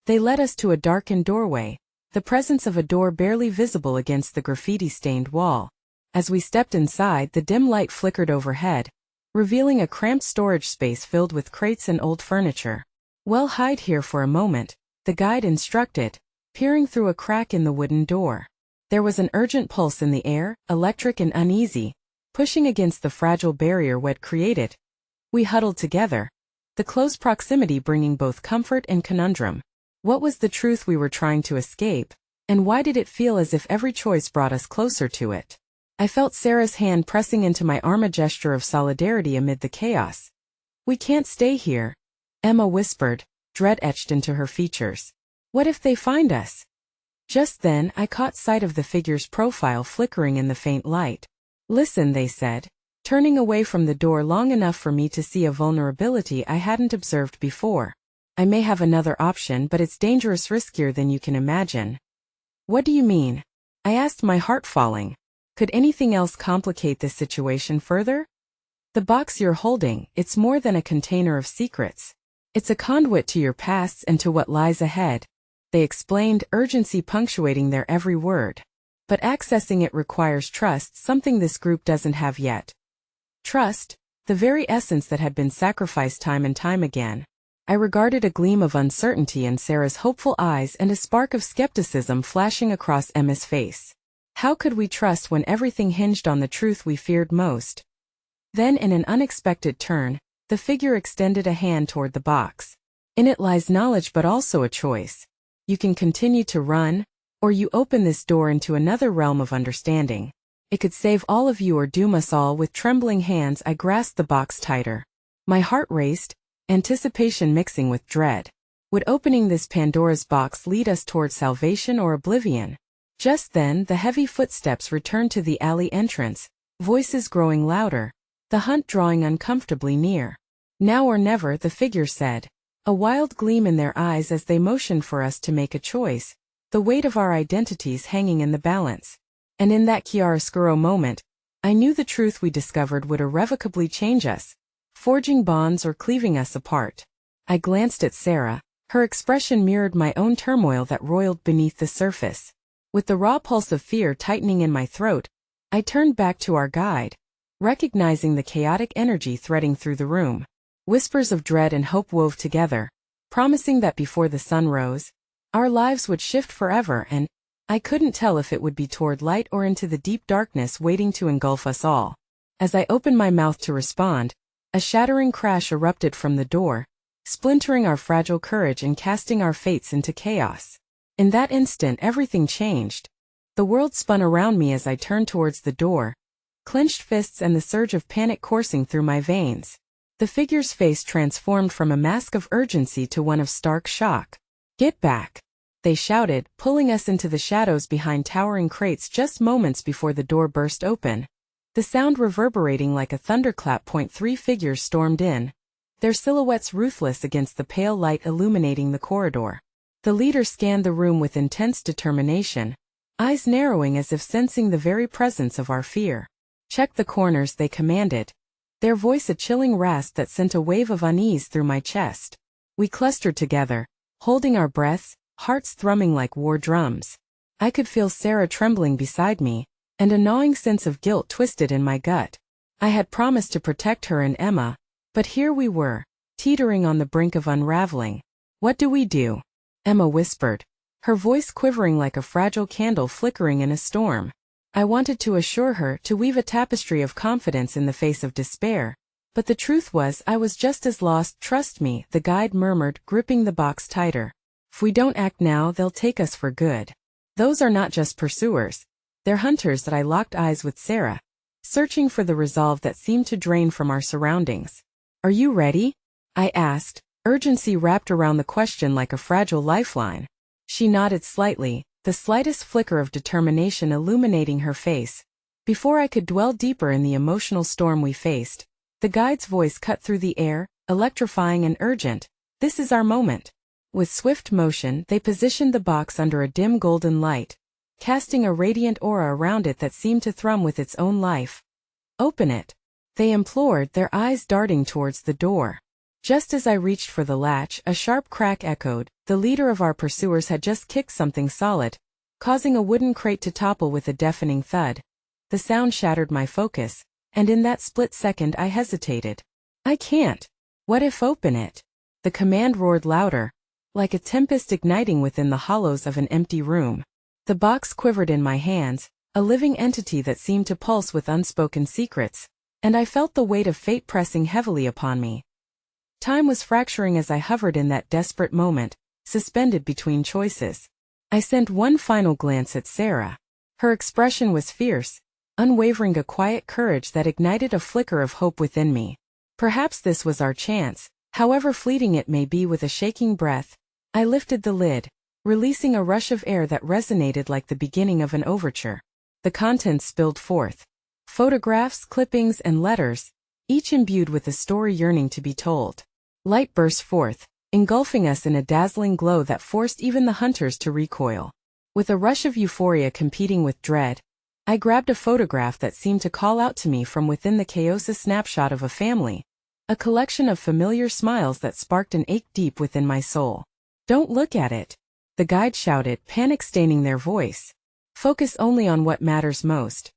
[SPEAKER 1] They led us to a darkened doorway, the presence of a door barely visible against the graffiti-stained wall. As we stepped inside, the dim light flickered overhead, revealing a cramped storage space filled with crates and old furniture. Well, hide here for a moment, the guide instructed, peering through a crack in the wooden door. There was an urgent pulse in the air, electric and uneasy, pushing against the fragile barrier we'd created. We huddled together, the close proximity bringing both comfort and conundrum. What was the truth we were trying to escape, And why did it feel as if every choice brought us closer to it? I felt Sarah's hand pressing into my arm, a gesture of solidarity amid the chaos. "We can't stay here," Emma whispered, dread etched into her features. "What if they find us?" Just then I caught sight of the figure's profile flickering in the faint light. "Listen," they said, turning away from the door long enough for me to see a vulnerability I hadn't observed before. "I may have another option, but it's dangerous, riskier than you can imagine." "What do you mean?" I asked, my heart falling. Could anything else complicate this situation further? "The box you're holding, it's more than a container of secrets. It's a conduit to your pasts and to what lies ahead," they explained, urgency punctuating their every word. "But accessing it requires trust, something this group doesn't have yet." Trust, the very essence that had been sacrificed time and time again. I regarded a gleam of uncertainty in Sarah's hopeful eyes and a spark of skepticism flashing across Emma's face. How could we trust when everything hinged on the truth we feared most? Then, in an unexpected turn, the figure extended a hand toward the box. "In it lies knowledge, but also a choice. You can continue to run, or you open this door into another realm of understanding. It could save all of you or doom us all." With trembling hands I grasped the box tighter. My heart raced, anticipation mixing with dread. Would opening this Pandora's box lead us toward salvation or oblivion? Just then the heavy footsteps returned to the alley entrance, voices growing louder, the hunt drawing uncomfortably near. "Now or never," the figure said, a wild gleam in their eyes as they motioned for us to make a choice, the weight of our identities hanging in the balance. And in that chiaroscuro moment, I knew the truth we discovered would irrevocably change us, forging bonds or cleaving us apart. I glanced at Sarah. Her expression mirrored my own turmoil that roiled beneath the surface. With the raw pulse of fear tightening in my throat, I turned back to our guide, recognizing the chaotic energy threading through the room. Whispers of dread and hope wove together, promising that before the sun rose, our lives would shift forever, and I couldn't tell if it would be toward light or into the deep darkness waiting to engulf us all. As I opened my mouth to respond, a shattering crash erupted from the door, splintering our fragile courage and casting our fates into chaos. In that instant everything changed. The world spun around me as I turned towards the door, clenched fists and the surge of panic coursing through my veins. The figure's face transformed from a mask of urgency to one of stark shock. "Get back!" they shouted, pulling us into the shadows behind towering crates just moments before the door burst open. The sound reverberating like a thunderclap. 3 figures stormed in, their silhouettes ruthless against the pale light illuminating the corridor. The leader scanned the room with intense determination, eyes narrowing as if sensing the very presence of our fear. "Check the corners," they commanded, their voice a chilling rasp that sent a wave of unease through my chest. We clustered together, holding our breaths, hearts thrumming like war drums. I could feel Sarah trembling beside me, and a gnawing sense of guilt twisted in my gut. I had promised to protect her and Emma, but here we were, teetering on the brink of unraveling. "What do we do?" Emma whispered, her voice quivering like a fragile candle flickering in a storm. I wanted to assure her, to weave a tapestry of confidence in the face of despair, but the truth was I was just as lost. "Trust me," the guide murmured, gripping the box tighter. "If we don't act now, they'll take us for good. Those are not just pursuers, they're hunters." That I locked eyes with Sarah, searching for the resolve that seemed to drain from our surroundings. "Are you ready?" I asked, urgency wrapped around the question like a fragile lifeline. She nodded slightly, the slightest flicker of determination illuminating her face. Before I could dwell deeper in the emotional storm we faced, the guide's voice cut through the air, electrifying and urgent. "This is our moment." With swift motion, they positioned the box under a dim golden light, casting a radiant aura around it that seemed to thrum with its own life. "Open it," they implored, their eyes darting towards the door. Just as I reached for the latch, a sharp crack echoed. The leader of our pursuers had just kicked something solid, causing a wooden crate to topple with a deafening thud. The sound shattered my focus, and in that split second I hesitated. "I can't." "What if open it?" The command roared louder, like a tempest igniting within the hollows of an empty room. The box quivered in my hands, a living entity that seemed to pulse with unspoken secrets, and I felt the weight of fate pressing heavily upon me. Time was fracturing as I hovered in that desperate moment, suspended between choices. I sent one final glance at Sarah. Her expression was fierce, unwavering, a quiet courage that ignited a flicker of hope within me. Perhaps this was our chance, however fleeting it may be. With a shaking breath, I lifted the lid, releasing a rush of air that resonated like the beginning of an overture. The contents spilled forth. Photographs, clippings, and letters, each imbued with a story yearning to be told. Light burst forth, engulfing us in a dazzling glow that forced even the hunters to recoil. With a rush of euphoria competing with dread, I grabbed a photograph that seemed to call out to me from within the chaos. A snapshot of a family, a collection of familiar smiles that sparked an ache deep within my soul. "Don't look at it," the guide shouted, panic staining their voice. "Focus only on what matters most."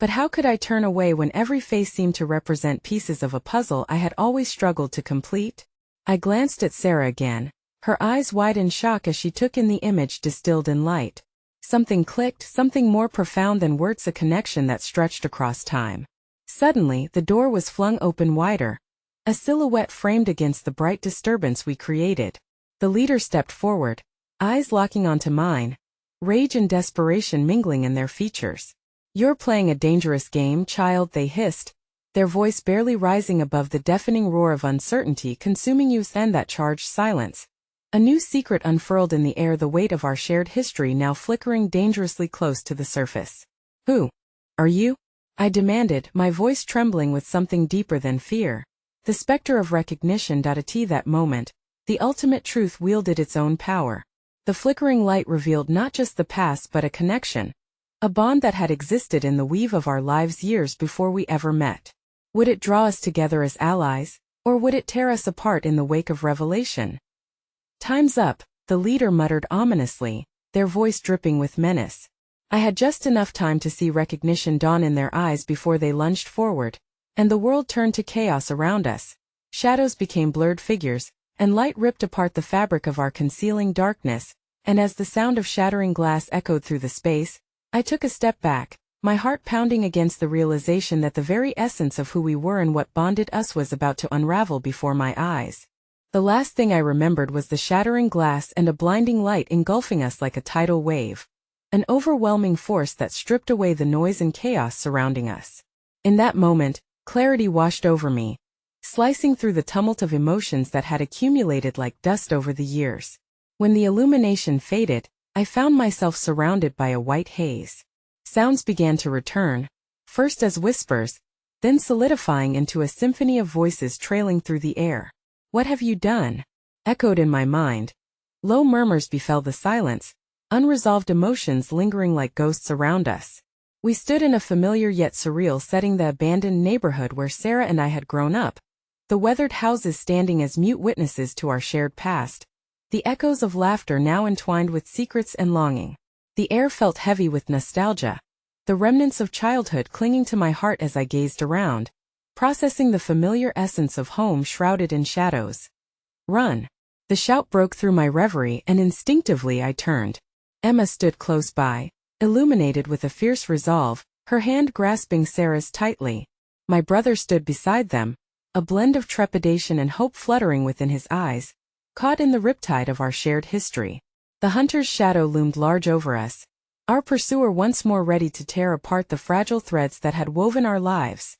[SPEAKER 1] But how could I turn away when every face seemed to represent pieces of a puzzle I had always struggled to complete? I glanced at Sarah again, her eyes wide in shock as she took in the image distilled in light. Something clicked, something more profound than words, a connection that stretched across time. Suddenly, the door was flung open wider, a silhouette framed against the bright disturbance we created. The leader stepped forward, eyes locking onto mine, rage and desperation mingling in their features. "You're playing a dangerous game, child," they hissed, their voice barely rising above the deafening roar of uncertainty consuming youth and that charged silence. A new secret unfurled in the air, the weight of our shared history now flickering dangerously close to the surface. "Who are you?" I demanded, my voice trembling with something deeper than fear. The specter of recognition. At that moment, the ultimate truth wielded its own power. The flickering light revealed not just the past but a connection, a bond that had existed in the weave of our lives years before we ever met. Would it draw us together as allies, or would it tear us apart in the wake of revelation? "Time's up," the leader muttered ominously, their voice dripping with menace. I had just enough time to see recognition dawn in their eyes before they lunged forward, and the world turned to chaos around us. Shadows became blurred figures, and light ripped apart the fabric of our concealing darkness, and as the sound of shattering glass echoed through the space, I took a step back, my heart pounding against the realization that the very essence of who we were and what bonded us was about to unravel before my eyes. The last thing I remembered was the shattering glass and a blinding light engulfing us like a tidal wave, an overwhelming force that stripped away the noise and chaos surrounding us. In that moment, clarity washed over me, slicing through the tumult of emotions that had accumulated like dust over the years. When the illumination faded, I found myself surrounded by a white haze. Sounds began to return, first as whispers, then solidifying into a symphony of voices trailing through the air. "What have you done?" echoed in my mind. Low murmurs befell the silence, unresolved emotions lingering like ghosts around us. We stood in a familiar yet surreal setting, the abandoned neighborhood where Sarah and I had grown up, the weathered houses standing as mute witnesses to our shared past, the echoes of laughter now entwined with secrets and longing. The air felt heavy with nostalgia, the remnants of childhood clinging to my heart as I gazed around, processing the familiar essence of home shrouded in shadows. "Run!" The shout broke through my reverie, and instinctively I turned. Emma stood close by, illuminated with a fierce resolve, her hand grasping Sarah's tightly. My brother stood beside them, a blend of trepidation and hope fluttering within his eyes, caught in the riptide of our shared history. The hunter's shadow loomed large over us, our pursuer once more ready to tear apart the fragile threads that had woven our lives.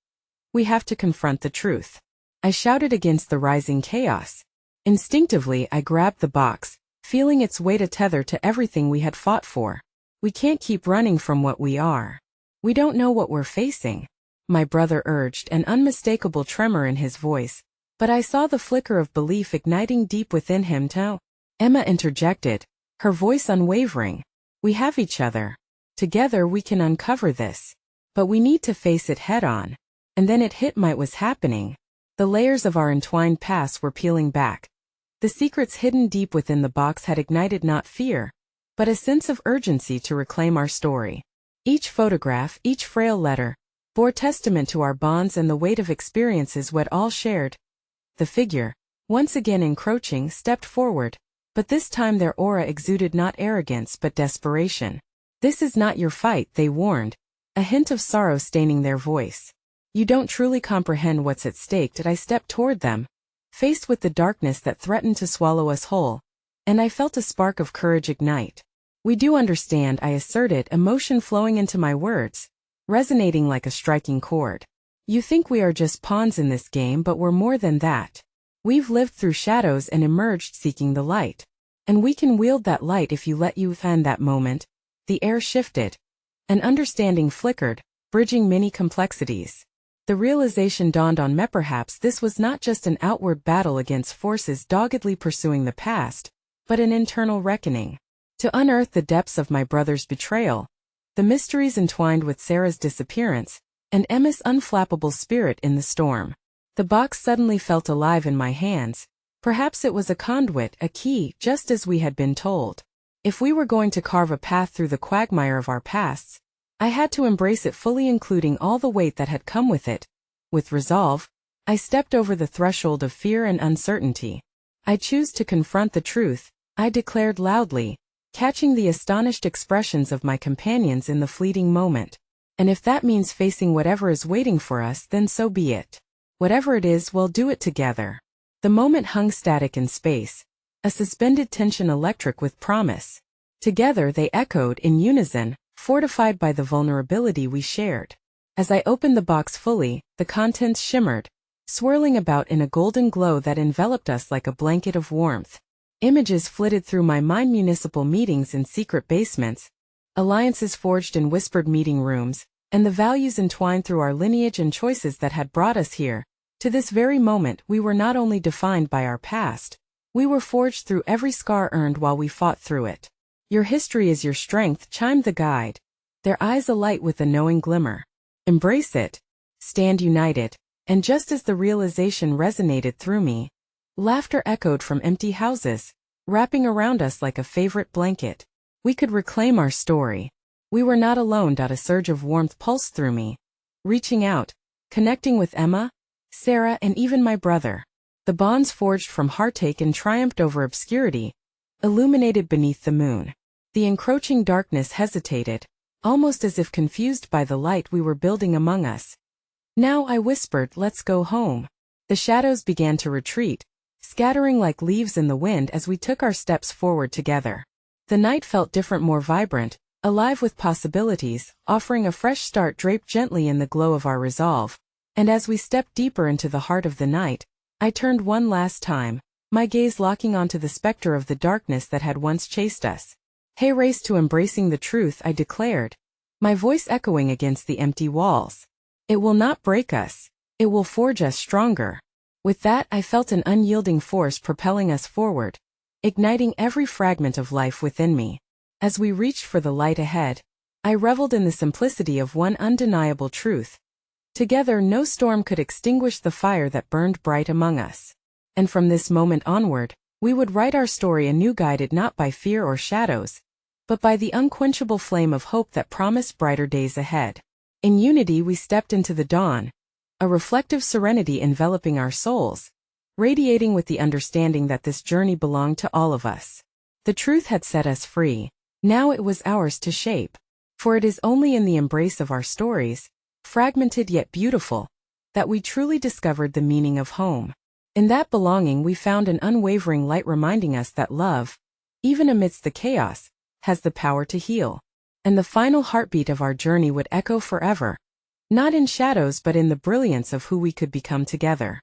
[SPEAKER 1] "We have to confront the truth," I shouted against the rising chaos. Instinctively, I grabbed the box, feeling its weight a tether to everything we had fought for. "We can't keep running from what we are. We don't know what we're facing," my brother urged, an unmistakable tremor in his voice, but I saw the flicker of belief igniting deep within him too. Emma interjected, her voice unwavering. "We have each other. Together we can uncover this. But we need to face it head on." And then it hit me, what was happening. The layers of our entwined past were peeling back. The secrets hidden deep within the box had ignited not fear, but a sense of urgency to reclaim our story. Each photograph, each frail letter, bore testament to our bonds and the weight of experiences we'd all shared. The figure, once again encroaching, stepped forward, but this time their aura exuded not arrogance but desperation. "This is not your fight," they warned, a hint of sorrow staining their voice. "You don't truly comprehend what's at stake." I stepped toward them, faced with the darkness that threatened to swallow us whole, and I felt a spark of courage ignite. We do understand, I asserted, emotion flowing into my words, resonating like a striking chord. You think we are just pawns in this game, but we're more than that. We've lived through shadows and emerged seeking the light. And we can wield that light if you let you. And that moment, the air shifted. An understanding flickered, bridging many complexities. The realization dawned on me, perhaps this was not just an outward battle against forces doggedly pursuing the past, but an internal reckoning. To unearth the depths of my brother's betrayal, the mysteries entwined with Sarah's disappearance, and Emma's unflappable spirit in the storm. The box suddenly felt alive in my hands. Perhaps it was a conduit, a key, just as we had been told. If we were going to carve a path through the quagmire of our pasts, I had to embrace it fully, including all the weight that had come with it. With resolve, I stepped over the threshold of fear and uncertainty. I choose to confront the truth, I declared loudly, catching the astonished expressions of my companions in the fleeting moment. And if that means facing whatever is waiting for us, then so be it. Whatever it is, we'll do it together. The moment hung static in space, a suspended tension electric with promise. Together they echoed in unison, fortified by the vulnerability we shared. As I opened the box fully, the contents shimmered, swirling about in a golden glow that enveloped us like a blanket of warmth. Images flitted through my mind: municipal meetings in secret basements, alliances forged in whispered meeting rooms, and the values entwined through our lineage and choices that had brought us here. To this very moment, we were not only defined by our past, we were forged through every scar earned while we fought through it. Your history is your strength, chimed the guide, their eyes alight with a knowing glimmer. Embrace it, stand united. And just as the realization resonated through me, laughter echoed from empty houses, wrapping around us like a favorite blanket. We could reclaim our story. We were not alone. A surge of warmth pulsed through me, reaching out, connecting with Emma, Sarah, and even my brother. The bonds forged from heartache and triumphed over obscurity, illuminated beneath the moon. The encroaching darkness hesitated, almost as if confused by the light we were building among us. Now, I whispered, let's go home. The shadows began to retreat, scattering like leaves in the wind as we took our steps forward together. The night felt different, more vibrant, alive with possibilities, offering a fresh start draped gently in the glow of our resolve. And as we stepped deeper into the heart of the night, I turned one last time, my gaze locking onto the specter of the darkness that had once chased us. Hey, race to embracing the truth, I declared, my voice echoing against the empty walls. It will not break us. It will forge us stronger. With that, I felt an unyielding force propelling us forward, igniting every fragment of life within me. As we reached for the light ahead, I reveled in the simplicity of one undeniable truth. Together, no storm could extinguish the fire that burned bright among us. And from this moment onward, we would write our story anew, guided not by fear or shadows, but by the unquenchable flame of hope that promised brighter days ahead. In unity we stepped into the dawn, a reflective serenity enveloping our souls, radiating with the understanding that this journey belonged to all of us. The truth had set us free. Now it was ours to shape. For it is only in the embrace of our stories, fragmented yet beautiful, that we truly discovered the meaning of home. In that belonging we found an unwavering light, reminding us that love, even amidst the chaos, has the power to heal. And the final heartbeat of our journey would echo forever, not in shadows but in the brilliance of who we could become together.